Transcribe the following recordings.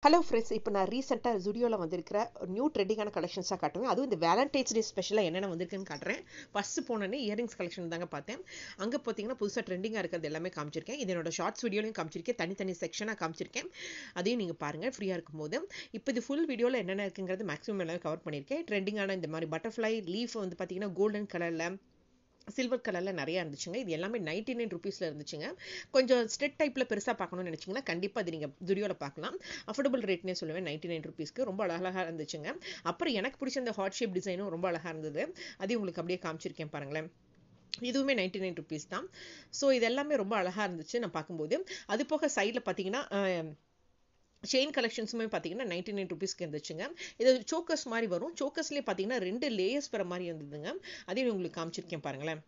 Hello friends, இப்போ நான் ரீசெண்டாக ஜுடியோவில் வந்திருக்கிற நியூ ட்ரெண்டிங்கான கலெக்ஷன்ஸாக காட்டுவேன். அதுவும் இந்த வேலண்டைன்ஸ் டே ஸ்பெஷலாக என்னென்ன வந்திருக்குன்னு காட்டுறேன். ஃபஸ்ட்டு போனோன்னே இயரிங்ஸ் கலெக்ஷன் தாங்க பார்த்தேன். அங்கே பார்த்தீங்கன்னா புதுசாக ட்ரெண்டிங்காக இருக்கிறது எல்லாமே காமிச்சிருக்கேன். இது என்னோட ஷார்ட்ஸ் வீடியோலையும் காமிச்சிருக்கேன், தனித்தனி செக்ஷனாக காமிச்சிருக்கேன். அதையும் நீங்கள் பாருங்கள் ஃப்ரீயாக இருக்கும்போது. இப்போ இது ஃபுல் வீடியோவில் என்னென்ன இருக்குங்கிறது மேக்ஸிமம் எல்லாமே கவர் பண்ணியிருக்கேன். ட்ரெண்டிங்கான இந்த மாதிரி பட்டர்ஃப்ளை லீஃப் வந்து பார்த்தீங்கன்னா கோல்டன் கலரில் சில்வர் கலரில் நிறையா இருந்துச்சுங்க. இது எல்லாமே 99 ருபீஸில் இருந்துச்சுங்க. கொஞ்சம் ஸ்ட்ரெட் டைப்பில் பெருசாக பார்க்கணும்னு நினச்சிங்கன்னா கண்டிப்பாக அது நீங்கள் ஜுடியோவில் பார்க்கலாம். அஃபோர்டபுள் ரேட்னே சொல்லுவேன். 99 ருபீஸ்க்கு ரொம்ப அழகாக இருந்துச்சுங்க. அப்புறம் எனக்கு பிடிச்ச அந்த ஹார்ட் ஷேப் டிசைனும் ரொம்ப அழகாக இருந்தது. அதையும் உங்களுக்கு அப்படியே காமிச்சிருக்கேன் பாருங்களேன். இதுவுமே 99 ருபீஸ் தான். ஸோ இது எல்லாமே ரொம்ப அழகாக இருந்துச்சு நான் பார்க்கும்போது. அது போக சைடில் பார்த்தீங்கன்னா செயின் கலெக்ஷன்ஸுமே பார்த்தீங்கன்னா 99 ருபீஸ்க்கு இருந்துச்சுங்க. இது சோக்கர்ஸ் மாதிரி வரும். சோக்கர்ஸ்லேயே பார்த்தீங்கன்னா 2 லேயர்ஸ் வர மாதிரி இருந்ததுங்க. அதையும் உங்களுக்கு காமிச்சிருக்கேன் பாருங்களேன்.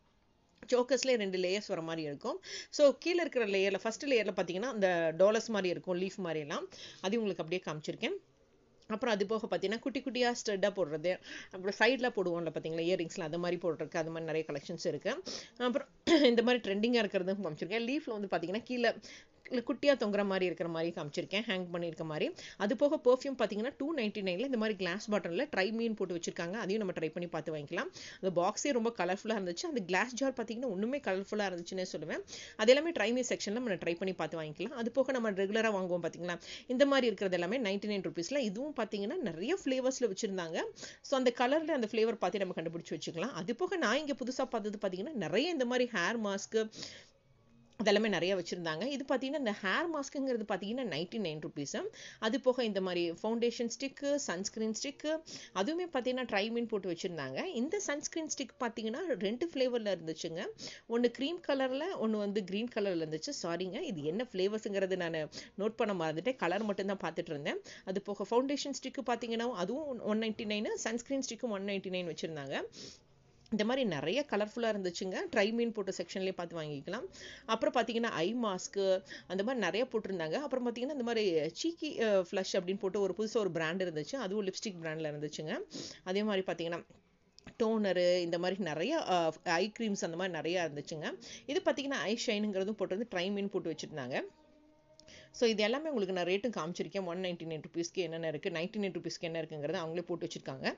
சோக்கர்ஸ்லேயே 2 லேயர்ஸ் வர மாதிரி இருக்கும். ஸோ கீழே இருக்கிற லேயரில் ஃபஸ்ட்டு லேயரில் பார்த்தீங்கன்னா அந்த டாலர்ஸ் மாதிரி இருக்கும், லீஃப் மாதிரிலாம். அதையும் உங்களுக்கு அப்படியே காமிச்சிருக்கேன். அப்புறம் அது போக பார்த்தீங்கன்னா குட்டி குட்டியாக ஸ்டெட்டாக போடுறது, அப்புறம் சைடில் போடுவோம்ல பார்த்தீங்களா இயரிங்ஸ்லாம், அது மாதிரி போடுறதுக்கு அது மாதிரி நிறைய கலெக்ஷன்ஸ் இருக்குது. அப்புறம் இந்த மாதிரி ட்ரெண்டிங்காக இருக்கிறதும் காமிச்சிருக்கேன். லீஃபில் வந்து பார்த்தீங்கன்னா கீழே குட்டியாக தொங்குற மாதிரி இருக்கிற மாதிரி காமிச்சிருக்கேன், ஹேங் பண்ணியிருக்க மாதிரி. அது போக பர்ஃப்யூம் பார்த்தீங்கன்னா 299 இந்த மாதிரி கிளாஸ் பாட்டிலில் ட்ரை மீன் போட்டு வச்சிருக்காங்க. அதையும் நம்ம ட்ரை பண்ணி பார்த்து வாங்கிக்கலாம். அந்த பாக்ஸே ரொம்ப கலர்ஃபுல்லாக இருந்துச்சு. அந்த கிளாஸ் ஜார் பார்த்தீங்கன்னா ஒன்றுமே கலர்ஃபுல்லாக இருந்துச்சுன்னே சொல்லுவேன். அது எல்லாமே ட்ரை மீ செக்ஷனில் நம்ம ட்ரை பண்ணி பார்த்து வாங்கிக்கலாம். அது போக நம்ம ரெகுலராக வாங்குவோம் பார்த்தீங்களா, இந்த மாதிரி இருக்கிறது எல்லாமே 99 ருபீஸில். இதுவும் பார்த்தீங்கன்னா நிறைய ஃப்ளேவர்ஸில் வச்சுருந்தாங்க. ஸோ அந்த கலரில் அந்த ஃப்ளேவர் பார்த்து நம்ம கண்டுபிடிச்சி வச்சுக்கலாம். அது போக நான் இங்கே புதுசாக பார்த்தது பார்த்தீங்கன்னா நிறைய இந்த மாதிரி ஹேர் மாஸ்க்கு அதெல்லாமே நிறைய வச்சுருந்தாங்க. இது பார்த்தீங்கன்னா இந்த ஹேர் மாஸ்க்குங்கிறது பார்த்தீங்கன்னா 99 ருபீஸு. அது போக இந்த மாதிரி ஃபவுண்டேஷன் ஸ்டிக்கு, சன்ஸ்க்ரீன் ஸ்டிக்கு, அதுவுமே பார்த்தீங்கன்னா ட்ரை மீன் போட்டு வச்சுருந்தாங்க. இந்த சன்ஸ்க்ரீன் ஸ்டிக் பார்த்தீங்கன்னா 2 ஃப்ளேவரில் இருந்துச்சுங்க. ஒன்று க்ரீம் கலரில், ஒன்று வந்து க்ரீன் கலரில் இருந்துச்சு. சாரிங்க, இது என்ன ஃப்ளேவர்ஸுங்கிறது நான் நோட் பண்ண மறந்துட்டேன். கலர் மட்டும்தான் பார்த்துட்டு இருந்தேன். அது போக ஃபவுண்டேஷன் ஸ்டிக்கு பார்த்தீங்கன்னா அதுவும் 199, சன்ஸ்க்ரீன் ஸ்டிக்கும் 199 வச்சுருந்தாங்க. இந்த மாதிரி நிறைய கலர்ஃபுல்லாக இருந்துச்சுங்க. ட்ரை மீன் போட்ட செக்ஷன்லேயே பார்த்து வாங்கிக்கலாம். அப்புறம் பார்த்தீங்கன்னா ஐ மாஸ்க்கு அந்த மாதிரி நிறைய போட்டிருந்தாங்க. அப்புறம் பார்த்தீங்கன்னா இந்த மாதிரி சீக்கி ஃப்ளஷ் அப்படின்னு போட்டு ஒரு புதுசாக ஒரு பிராண்ட் இருந்துச்சு. அதுவும் லிப்ஸ்டிக் பிராண்டில் இருந்துச்சுங்க. அதே மாதிரி பார்த்தீங்கன்னா டோனரு, இந்த மாதிரி நிறைய ஐ க்ரீம்ஸ் அந்த மாதிரி நிறையா இருந்துச்சுங்க. இது பார்த்தீங்கன்னா ஐ ஷைனுங்கிறதும் போட்டு வந்து ட்ரை மீன் போட்டு வச்சுருந்தாங்க. ஸோ இது எல்லாமே உங்களுக்கு நான் ரேட்டும் காமிச்சிருக்கேன். 199 ருபீஸ்க்கு என்னென்ன இருக்குது, 99 ருபீஸ்க்கு என்ன இருக்குங்கிறத அவங்களே போட்டு வச்சுருக்காங்க.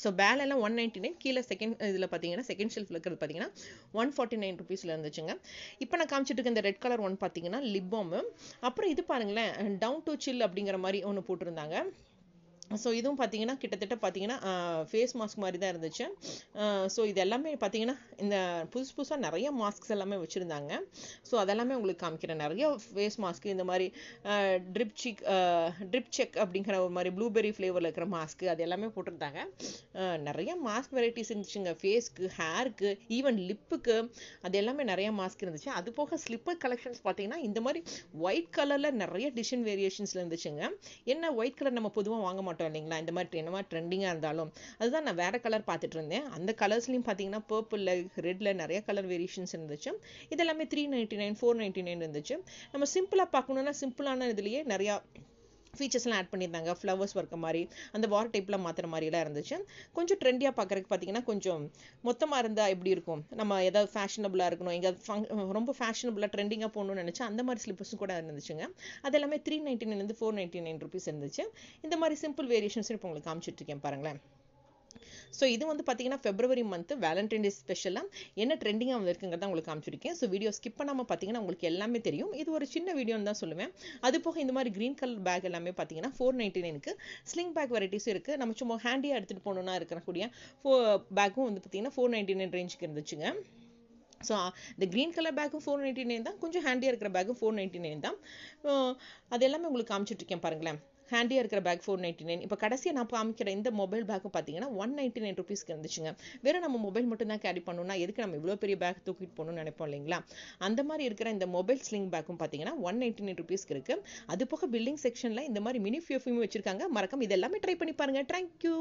ஸோ பேலெல்லாம் 199, கீழே செகண்ட் இதில் பார்த்தீங்கன்னா செகண்ட் ஷெல்ஃபில் இருக்கிறது பார்த்தீங்கன்னா 149 ருபீஸில் இருந்துச்சுங்க. இப்போ நான் காமிச்சிட்டு இருக்க இந்த ரெட் கலர் ஒன் பார்த்தீங்கன்னா லிப் பாம். அப்புறம் இது பாருங்களேன், டவுன் டு சில் அப்படிங்கிற மாதிரி ஒன்று போட்டிருந்தாங்க. ஸோ இதுவும் பார்த்தீங்கன்னா கிட்டத்தட்ட பார்த்தீங்கன்னா ஃபேஸ் மாஸ்க் மாதிரி தான் இருந்துச்சு. ஸோ இது எல்லாமே பார்த்தீங்கன்னா இந்த புதுசாக நிறைய மாஸ்க்ஸ் எல்லாமே வச்சுருந்தாங்க. ஸோ அதெல்லாமே உங்களுக்கு காமிக்கிறேன். நிறைய ஃபேஸ் மாஸ்க்கு, இந்த மாதிரி ட்ரிப் செக் அப்படிங்கிற ஒரு மாதிரி ப்ளூபெர்ரி ஃப்ளேவரில் இருக்கிற மாஸ்க்கு, அது எல்லாமே போட்டிருந்தாங்க. நிறைய மாஸ்க் வெரைட்டிஸ் இருந்துச்சுங்க. ஃபேஸ்க்கு, ஹேருக்கு, ஈவன் லிப்புக்கு, அது எல்லாமே நிறைய மாஸ்க் இருந்துச்சு. அது போக ஸ்லிப்பர் கலெக்ஷன்ஸ் பார்த்தீங்கன்னா இந்த மாதிரி ஒயிட் கலரில் நிறைய டிசைன் வேரியேஷன்ஸில் இருந்துச்சுங்க. என்ன ஒயிட் கலர் நம்ம பொதுவாக வாங்க மாட்டோம் இல்லைங்களா, இந்த மாதிரி என்ன மாதிரி ட்ரெண்டிங்காக இருந்தாலும். அதுதான் நான் வேற கலர் பார்த்துட்டு இருந்தேன். அந்த கலர்ஸ்லையும் பார்த்தீங்கன்னா பர்பிளில், ரெட்டில் நிறைய கலர் வேரியேஷன்ஸ் இருந்துச்சு. இதெல்லாமே 399, 499 இருந்துச்சு. நம்ம சிம்பிளாக பார்க்கணுன்னா சிம்பிளான இதுலேயே நிறையா ஃபீச்சர்ஸ்லாம் ஆட் பண்ணியிருந்தாங்க. ஃப்ளவர்ஸ் ஒர்க்க மாதிரி, அந்த வார் டைப்லாம் மாற்றுற மாதிரிலாம் இருந்துச்சு. கொஞ்சம் ட்ரெண்டியாக பார்க்குறதுக்கு பார்த்தீங்கன்னா கொஞ்சம் மொத்தமாக இருந்தால் எப்படி இருக்கும், நம்ம ஏதாவது ஃபேஷனபுளாக இருக்கணும், எங்கேயாவது ரொம்ப ஃபேஷனபுளாக ட்ரெண்டிங்காக போகணும்னு நினச்சா அந்த மாதிரி ஸ்லிப்பர்ஸும் கூட இருந்துச்சுங்க. அது எல்லாமே 399 499 ருபீஸ் இருந்துச்சு. இந்த மாதிரி சிம்பிள் வேரியேஷன்ஸ் இப்போ உங்களுக்கு காமிச்சிட்ருக்கேன் பாருங்களேன். ஸோ இது வந்து பார்த்தீங்கன்னா ஃபெப்ரவரி மந்த்து வேலண்டைன் டே ஸ்பெஷலாக என்ன ட்ரெண்டிங்காக வந்துருக்குங்கிறத உங்களுக்கு காமிச்சிருக்கேன். ஸோ வீடியோ ஸ்கிப் பண்ணாமல் பார்த்தீங்கன்னா உங்களுக்கு எல்லாமே தெரியும். இது ஒரு சின்ன வீடியோன்னு தான் சொல்லுவேன். அது போக இந்த மாதிரி க்ரீன் கலர் பேக் எல்லாமே பார்த்தீங்கன்னா 499க்கு ஸ்லிங் பேக் வெரைட்டிஸும் இருக்குது. நம்ம சும்மா ஹேண்டியாக எடுத்துகிட்டு போகணுன்னா இருக்கக்கூடிய பேக்கும் வந்து பார்த்தீங்கன்னா 499 ரேஞ்சுக்கு இருந்துச்சுங்க. ஸோ இந்த க்ரீன் கலர் பேக்கும் 499 தான், கொஞ்சம் ஹேண்டியாக இருக்கிற பேக்கும் 499 தான். அது எல்லாமே உங்களுக்கு காமிச்சிட்ருக்கேன் பாருங்களேன். ஹேண்டியாக இருக்கிற பேக் 499. இப்போ கடைசியாக நான் காமிக்கிற இந்த மொபைல் பேக்கும் பார்த்தீங்கன்னா 199 ருபீஸ்க்கு இருந்துச்சுங்க. வெறும் நம்ம மொபைல் மட்டும் தான் கேரி பண்ணணும்னா எதுக்கு நம்ம இவ்வளோ பெரிய பேக் தூக்கிட்டு போகணும்னு நினைப்போம் இல்லைங்களா, அந்த மாதிரி இருக்கிற இந்த மொபைல் ஸ்லிங் பேக்கும் பார்த்தீங்கன்னா 199 ருபீஸ்க்கு இருக்குது. அது போக பில்டிங் செக்ஷனில் இந்த மாதிரி மினி பெர்ஃப்யூம் வச்சுருக்காங்க. மறக்காம இது எல்லாமே ட்ரை பண்ணி பாருங்கள். தேங்க்யூ.